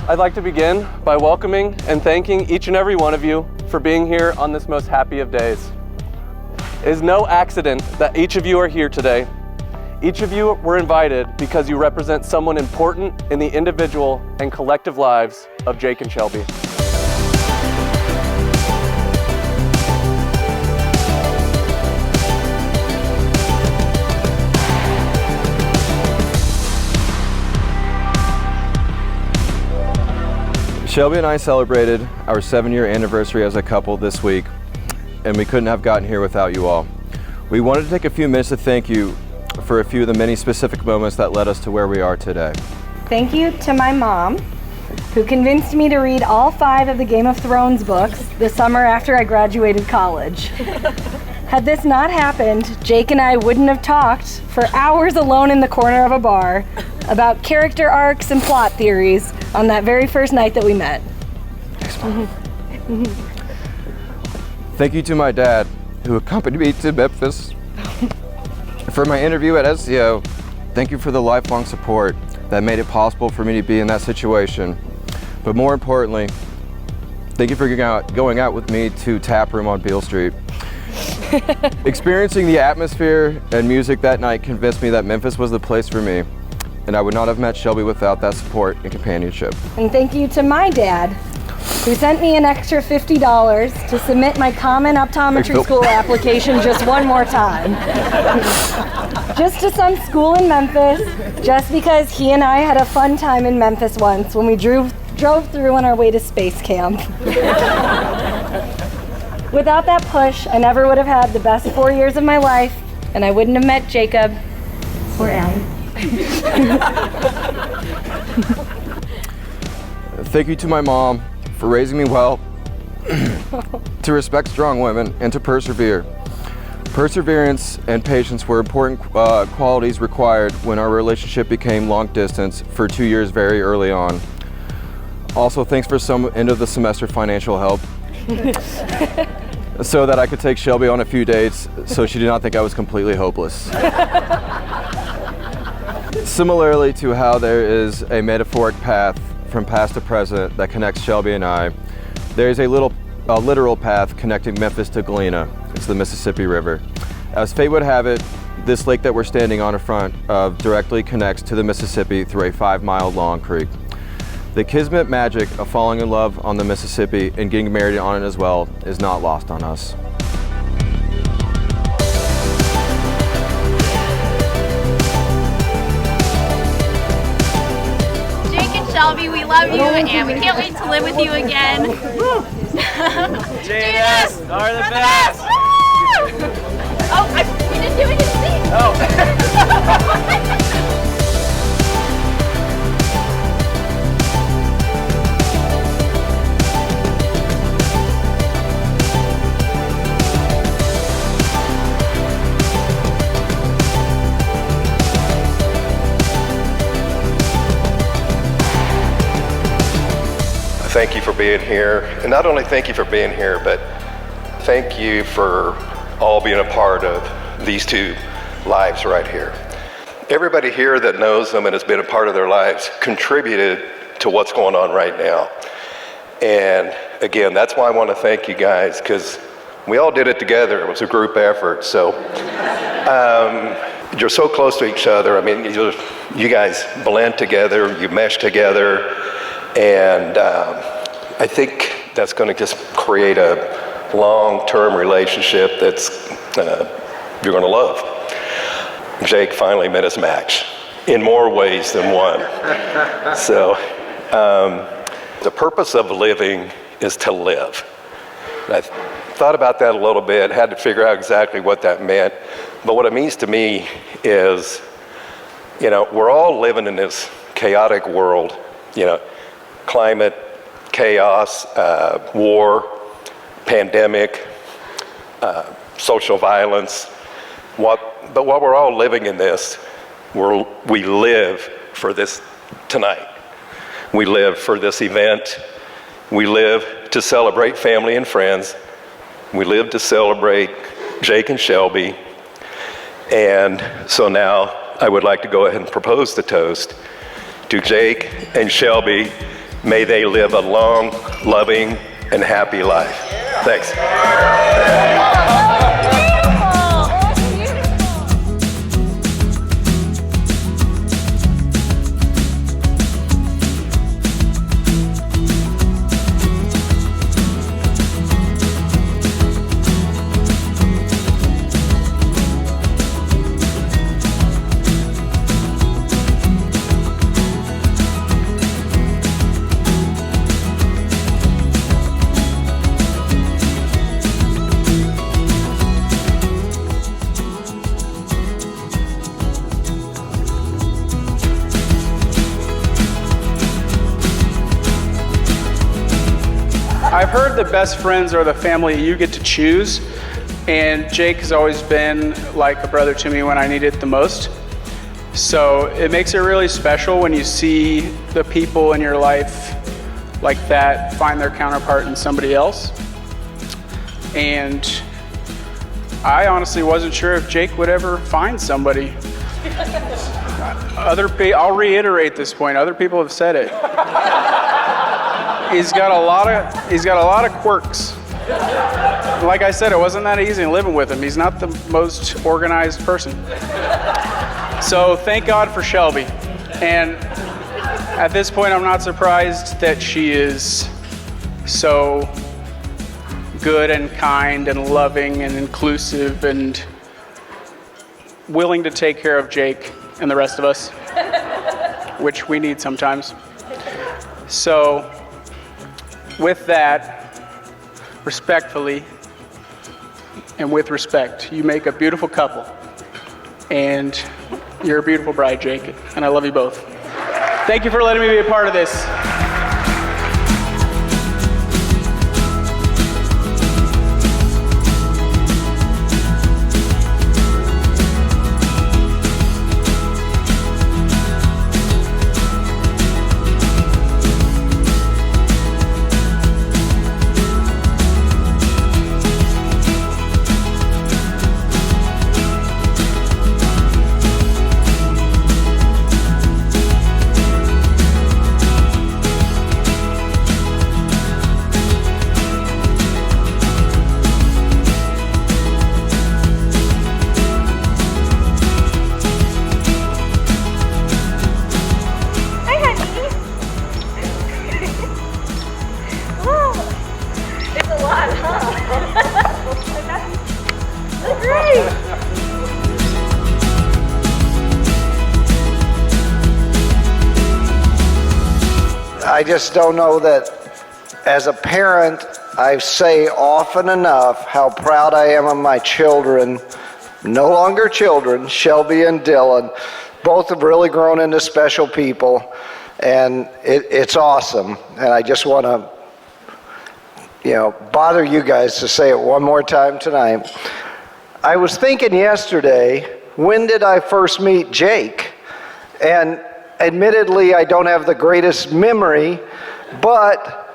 I'd like to begin by welcoming and thanking each and every one of you for being here on this most happy of days. It is no accident that each of you are here today. Each of you were invited because you represent someone important in the individual and collective lives of Jake and Shelby. Shelby and I celebrated our 7-year anniversary as a couple this week, and we couldn't have gotten here without you all. We wanted to take a few minutes to thank you for a few of the many specific moments that led us to where we are today. Thank you to my mom, who convinced me to read all 5 of the Game of Thrones books the summer after I graduated college. Had this not happened, Jake and I wouldn't have talked for hours alone in the corner of a bar about character arcs and plot theories on that very first night that we met. Thank you to my dad, who accompanied me to Memphis for my interview at SCO. Thank you for the lifelong support that made it possible for me to be in that situation. But more importantly, thank you for going out with me to Tap Room on Beale Street. Experiencing the atmosphere and music that night convinced me that Memphis was the place for me, and I would not have met Shelby without that support and companionship. And thank you to my dad, who sent me an extra $50 to submit my common optometry school application just one more time. Just to some school in Memphis, just because he and I had a fun time in Memphis once when we drove through on our way to space camp. Without that push, I never would have had the best 4 years of my life, and I wouldn't have met Jacob or Allie. Thank you to my mom for raising me well, to respect strong women, and to persevere. Perseverance and patience were important qualities required when our relationship became long distance for 2 years very early on. Also, thanks for some end of the semester financial help so that I could take Shelby on a few dates so she did not think I was completely hopeless. Similarly to how there is a metaphoric path from past to present that connects Shelby and I, there is a literal path connecting Memphis to Galena. It's the Mississippi River. As fate would have it, this lake that we're standing on in front of directly connects to the Mississippi through a 5-mile long creek. The kismet magic of falling in love on the Mississippi and getting married on it as well is not lost on us. Shelby, we love you, and we can't wait to live with you again. JNS are the best! Oh, we didn't do anything! Oh. Thank you for being here, and not only thank you for being here, but thank you for all being a part of these 2 lives right here. Everybody here that knows them and has been a part of their lives contributed to what's going on right now. And again, that's why I want to thank you guys, because we all did it together. It was a group effort. So you're so close to each other. I mean, you guys blend together, you mesh together. And I think that's going to just create a long-term relationship that's you're going to love. Jake finally met his match in more ways than one. So the purpose of living is to live. And I thought about that a little bit, had to figure out exactly what that meant. But what it means to me is, we're all living in this chaotic world, climate, chaos, war, pandemic, social violence. But while we're all living in this, we live for this tonight. We live for this event. We live to celebrate family and friends. We live to celebrate Jake and Shelby. And so now I would like to go ahead and propose the toast to Jake and Shelby May they live a long, loving, and happy life. Thanks. I've heard that best friends are the family you get to choose, and Jake has always been like a brother to me when I need it the most. So it makes it really special when you see the people in your life like that find their counterpart in somebody else. And I honestly wasn't sure if Jake would ever find somebody. I'll reiterate this point, other people have said it. He's got a lot of quirks. Like I said, it wasn't that easy living with him. He's not the most organized person. So thank God for Shelby. And at this point, I'm not surprised that she is so good and kind and loving and inclusive and willing to take care of Jake and the rest of us, which we need sometimes. So with that, respectfully and with respect, you make a beautiful couple. And you're a beautiful bride, Jake, and I love you both. Thank you for letting me be a part of this. I just don't know that as a parent, I say often enough how proud I am of my children, no longer children, Shelby and Dylan. Both have really grown into special people, and it's awesome. And I just want to, bother you guys to say it one more time tonight. I was thinking yesterday, when did I first meet Jake? And admittedly, I don't have the greatest memory, but,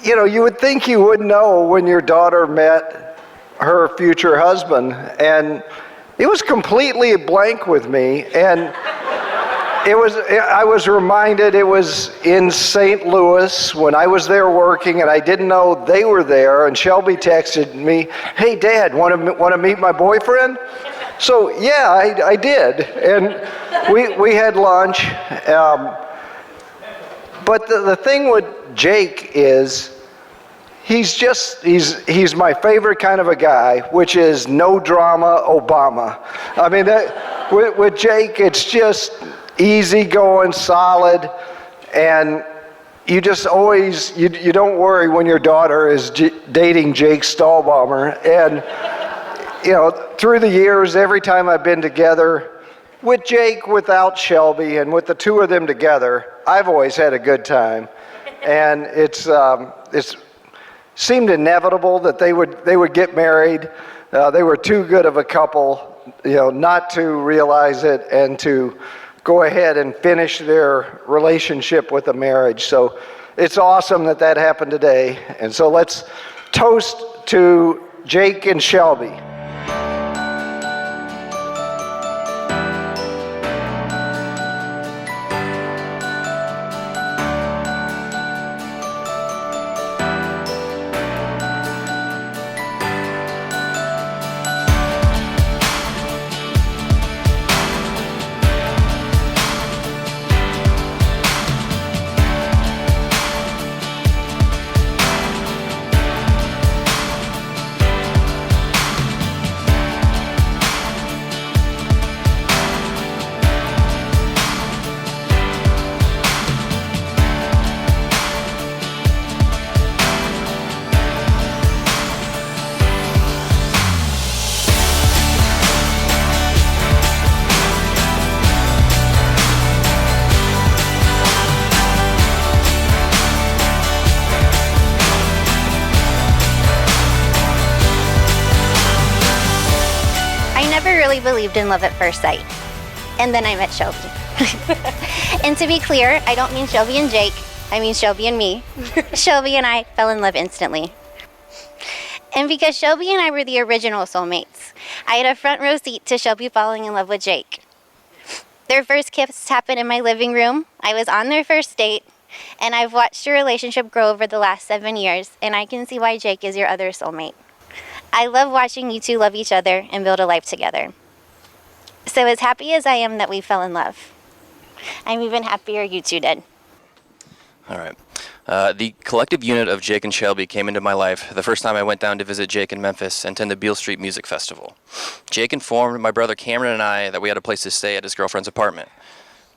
you would think you would know when your daughter met her future husband, and it was completely blank with me, and I was reminded it was in St. Louis when I was there working, and I didn't know they were there, and Shelby texted me, "Hey, Dad, want to meet my boyfriend?" So yeah, I did, and we had lunch. But the thing with Jake is, he's my favorite kind of a guy, which is no drama Obama. I mean, with Jake, it's just easy going, solid, and you just always you don't worry when your daughter is dating Jake Stahlbaumer. And through the years, every time I've been together with Jake, without Shelby, and with the two of them together, I've always had a good time. And it's seemed inevitable that they would get married. They were too good of a couple, not to realize it and to go ahead and finish their relationship with a marriage. So it's awesome that happened today. And so let's toast to Jake and Shelby. I believed in love at first sight. And then I met Shelby. And to be clear, I don't mean Shelby and Jake. I mean Shelby and me. Shelby and I fell in love instantly. And because Shelby and I were the original soulmates, I had a front row seat to Shelby falling in love with Jake. Their first kiss happened in my living room. I was on their first date, and I've watched your relationship grow over the last 7 years, and I can see why Jake is your other soulmate. I love watching you two love each other and build a life together. So as happy as I am that we fell in love, I'm even happier you two did. All right. The collective unit of Jake and Shelby came into my life the first time I went down to visit Jake in Memphis and attend the Beale Street Music Festival. Jake informed my brother Cameron and I that we had a place to stay at his girlfriend's apartment.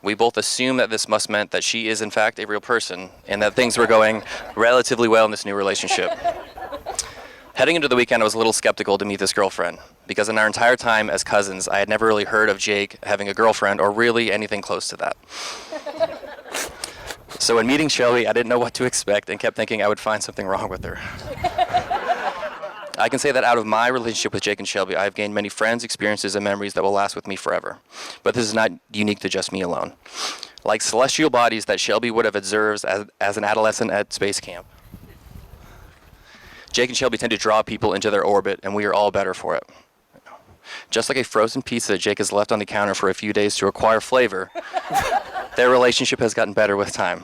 We both assumed that this must meant that she is in fact a real person and that things were going relatively well in this new relationship. Heading into the weekend, I was a little skeptical to meet this girlfriend because in our entire time as cousins, I had never really heard of Jake having a girlfriend or really anything close to that. So when meeting Shelby, I didn't know what to expect and kept thinking I would find something wrong with her. I can say that out of my relationship with Jake and Shelby, I've gained many friends, experiences, and memories that will last with me forever. But this is not unique to just me alone. Like celestial bodies that Shelby would have observed as an adolescent at space camp, Jake and Shelby tend to draw people into their orbit, and we are all better for it. Just like a frozen pizza that Jake has left on the counter for a few days to acquire flavor, their relationship has gotten better with time.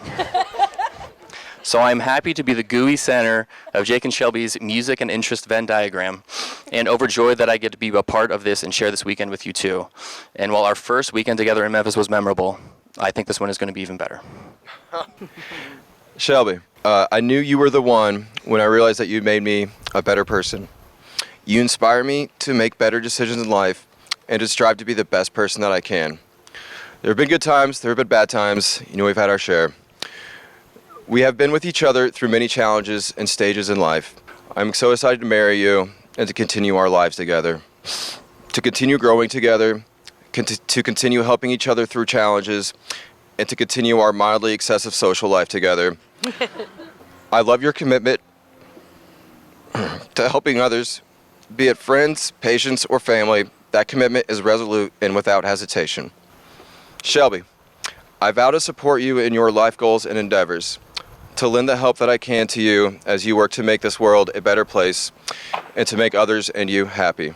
So I'm happy to be the gooey center of Jake and Shelby's music and interest Venn diagram, and overjoyed that I get to be a part of this and share this weekend with you too. And while our first weekend together in Memphis was memorable, I think this one is going to be even better. Shelby, I knew you were the one when I realized that you made me a better person. You inspire me to make better decisions in life and to strive to be the best person that I can. There have been good times, there have been bad times. You know, we've had our share. We have been with each other through many challenges and stages in life. I'm so excited to marry you and to continue our lives together, to continue growing together, to continue helping each other through challenges, and to continue our mildly excessive social life together. I love your commitment to helping others, be it friends, patients, or family. That commitment is resolute and without hesitation. Shelby, I vow to support you in your life goals and endeavors, to lend the help that I can to you as you work to make this world a better place and to make others and you happy.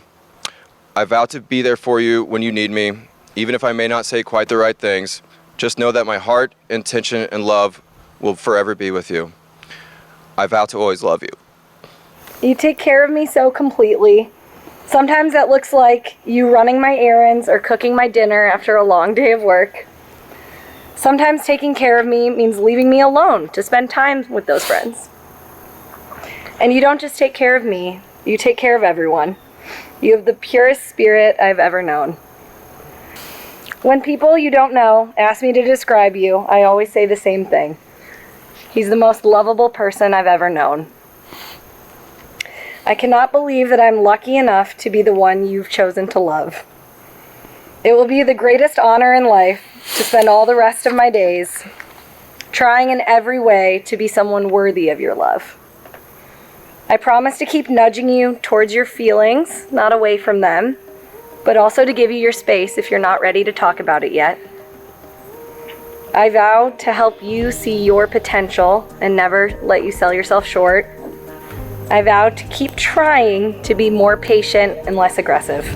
I vow to be there for you when you need me, even if I may not say quite the right things. Just know that my heart, intention, and love will forever be with you. I vow to always love you. You take care of me so completely. Sometimes that looks like you running my errands or cooking my dinner after a long day of work. Sometimes taking care of me means leaving me alone to spend time with those friends. And you don't just take care of me, you take care of everyone. You have the purest spirit I've ever known. When people you don't know ask me to describe you, I always say the same thing. He's the most lovable person I've ever known. I cannot believe that I'm lucky enough to be the one you've chosen to love. It will be the greatest honor in life to spend all the rest of my days trying in every way to be someone worthy of your love. I promise to keep nudging you towards your feelings, not away from them, but also to give you your space if you're not ready to talk about it yet. I vow to help you see your potential and never let you sell yourself short. I vow to keep trying to be more patient and less aggressive.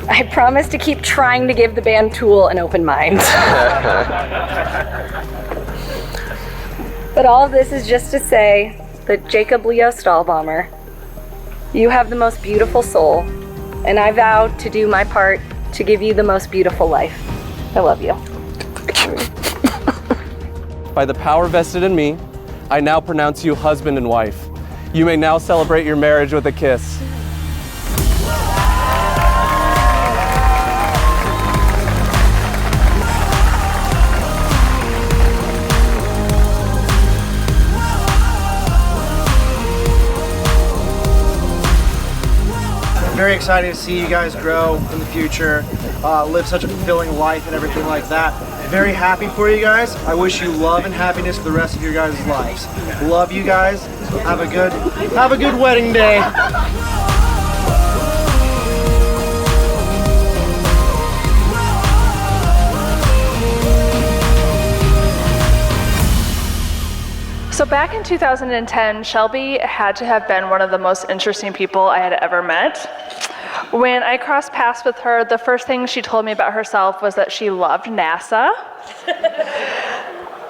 I promise to keep trying to give the band Tool an open mind. But all of this is just to say that Jacob Leo Stahlbommer, you have the most beautiful soul, and I vow to do my part to give you the most beautiful life. I love you. By the power vested in me, I now pronounce you husband and wife. You may now celebrate your marriage with a kiss. Very excited to see you guys grow in the future, live such a fulfilling life and everything like that. Very happy for you guys. I wish you love and happiness for the rest of your guys' lives. Love you guys. Have a good wedding day. So back in 2010, Shelby had to have been one of the most interesting people I had ever met. When I crossed paths with her, the first thing she told me about herself was that she loved NASA.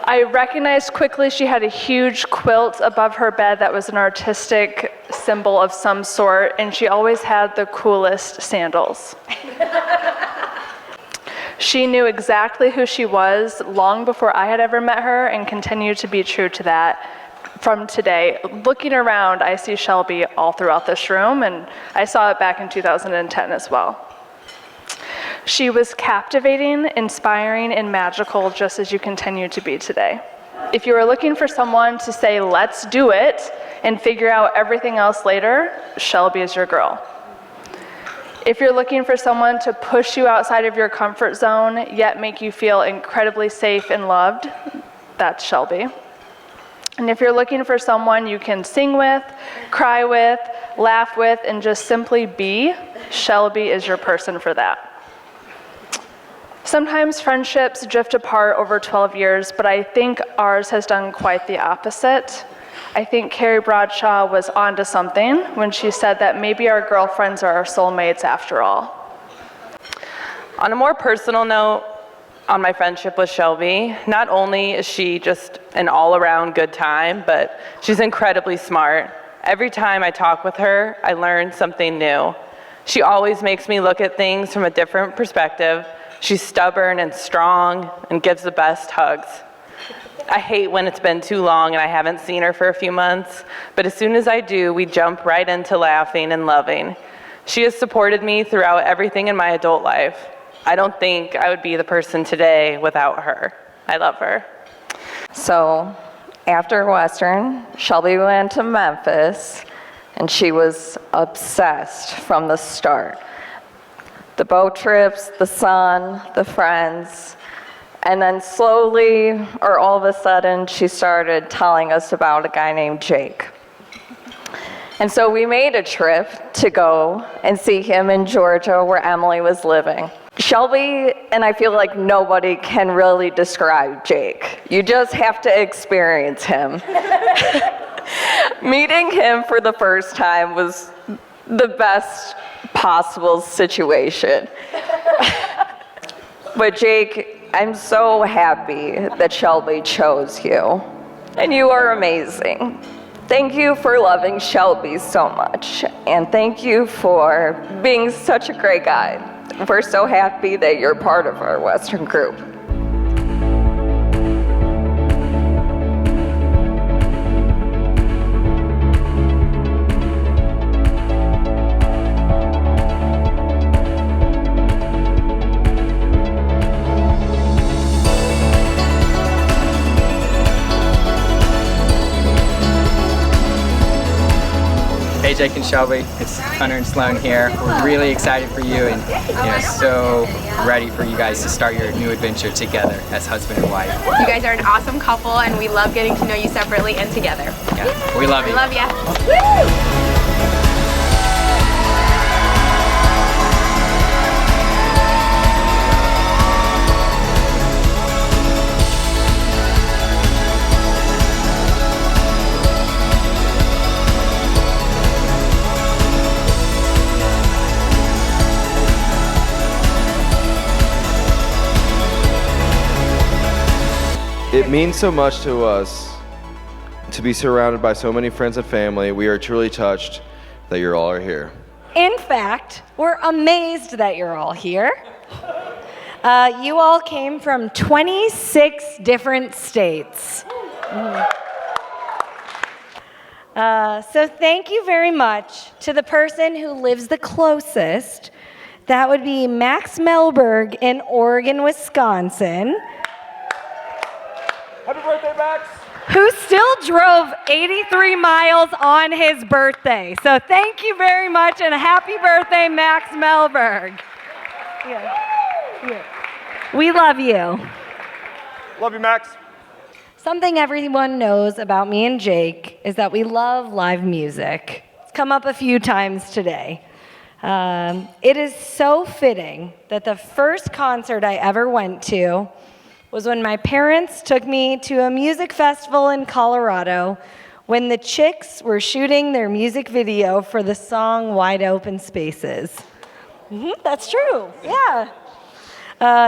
I recognized quickly she had a huge quilt above her bed that was an artistic symbol of some sort, and she always had the coolest sandals. She knew exactly who she was long before I had ever met her, and continued to be true to that from today. Looking around, I see Shelby all throughout this room, and I saw it back in 2010 as well. She was captivating, inspiring, and magical, just as you continue to be today. If you were looking for someone to say, let's do it, and figure out everything else later, Shelby is your girl. If you're looking for someone to push you outside of your comfort zone, yet make you feel incredibly safe and loved, that's Shelby. And if you're looking for someone you can sing with, cry with, laugh with, and just simply be, Shelby is your person for that. Sometimes friendships drift apart over 12 years, but I think ours has done quite the opposite. I think Carrie Bradshaw was onto something when she said that maybe our girlfriends are our soulmates after all. On a more personal note, on my friendship with Shelby, not only is she just an all-around good time, but she's incredibly smart. Every time I talk with her, I learn something new. She always makes me look at things from a different perspective. She's stubborn and strong and gives the best hugs. I hate when it's been too long and I haven't seen her for a few months, but as soon as I do, we jump right into laughing and loving. She has supported me throughout everything in my adult life. I don't think I would be the person today without her. I love her. So after Western, Shelby went to Memphis, and she was obsessed from the start. The boat trips, the sun, the friends. And then slowly, or all of a sudden, she started telling us about a guy named Jake. And so we made a trip to go and see him in Georgia, where Emily was living. Shelby, and I feel like nobody can really describe Jake. You just have to experience him. Meeting him for the first time was the best possible situation. But Jake, I'm so happy that Shelby chose you, and you are amazing. Thank you for loving Shelby so much, and thank you for being such a great guy. We're so happy that you're part of our Western group. Hey Jake and Shelby, it's Hunter and Sloan here. We're really excited for you and so ready for you guys to start your new adventure together as husband and wife. You guys are an awesome couple, and we love getting to know you separately and together. Yeah, we love you. We love ya. It means so much to us to be surrounded by so many friends and family. We are truly touched that you all are here. In fact, we're amazed that you're all here. You all came from 26 different states. So thank you very much to the person who lives the closest. That would be Max Melberg in Oregon, Wisconsin. Happy birthday, Max! Who still drove 83 miles on his birthday. So thank you very much, and happy birthday, Max Melberg. Yeah. We love you. Love you, Max. Something everyone knows about me and Jake is that we love live music. It's come up a few times today. It is so fitting that the first concert I ever went to was when my parents took me to a music festival in Colorado when the Chicks were shooting their music video for the song Wide Open Spaces. That's true, yeah.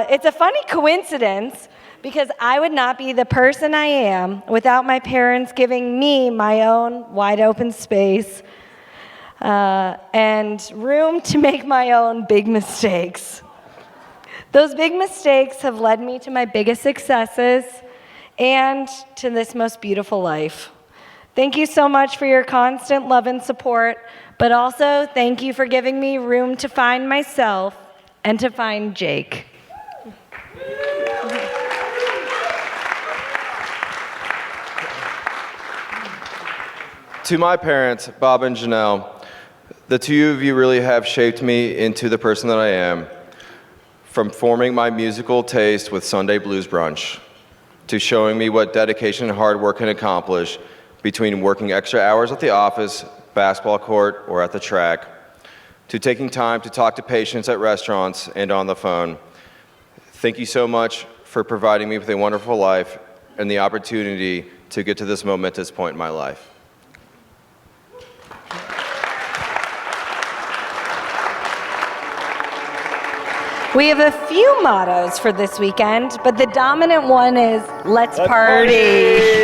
It's a funny coincidence because I would not be the person I am without my parents giving me my own wide open space and room to make my own big mistakes. Those big mistakes have led me to my biggest successes and to this most beautiful life. Thank you so much for your constant love and support, but also thank you for giving me room to find myself and to find Jake. To my parents, Bob and Janelle, the two of you really have shaped me into the person that I am. From forming my musical taste with Sunday Blues Brunch, to showing me what dedication and hard work can accomplish between working extra hours at the office, basketball court, or at the track, to taking time to talk to patients at restaurants and on the phone. Thank you so much for providing me with a wonderful life and the opportunity to get to this momentous point in my life. We have a few mottos for this weekend, but the dominant one is, let's party.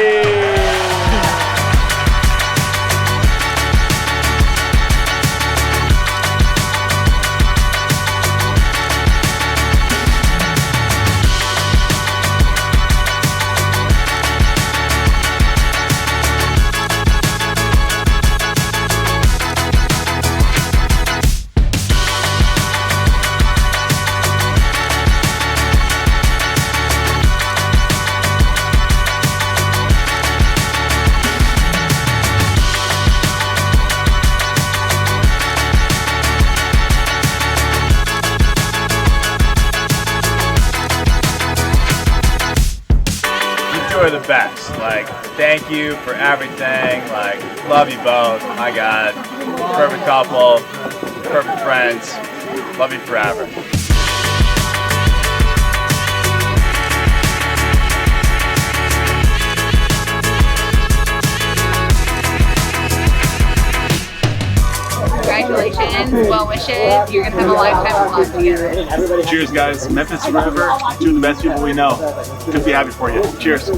Are the best. Like, thank you for everything. Like, love you both. My God, perfect couple, perfect friends. Love you forever. Congratulations, well wishes. You're gonna have a lifetime of love together. Cheers, guys. Memphis forever. Two of the best people we know. Couldn't be happy for you. Cheers.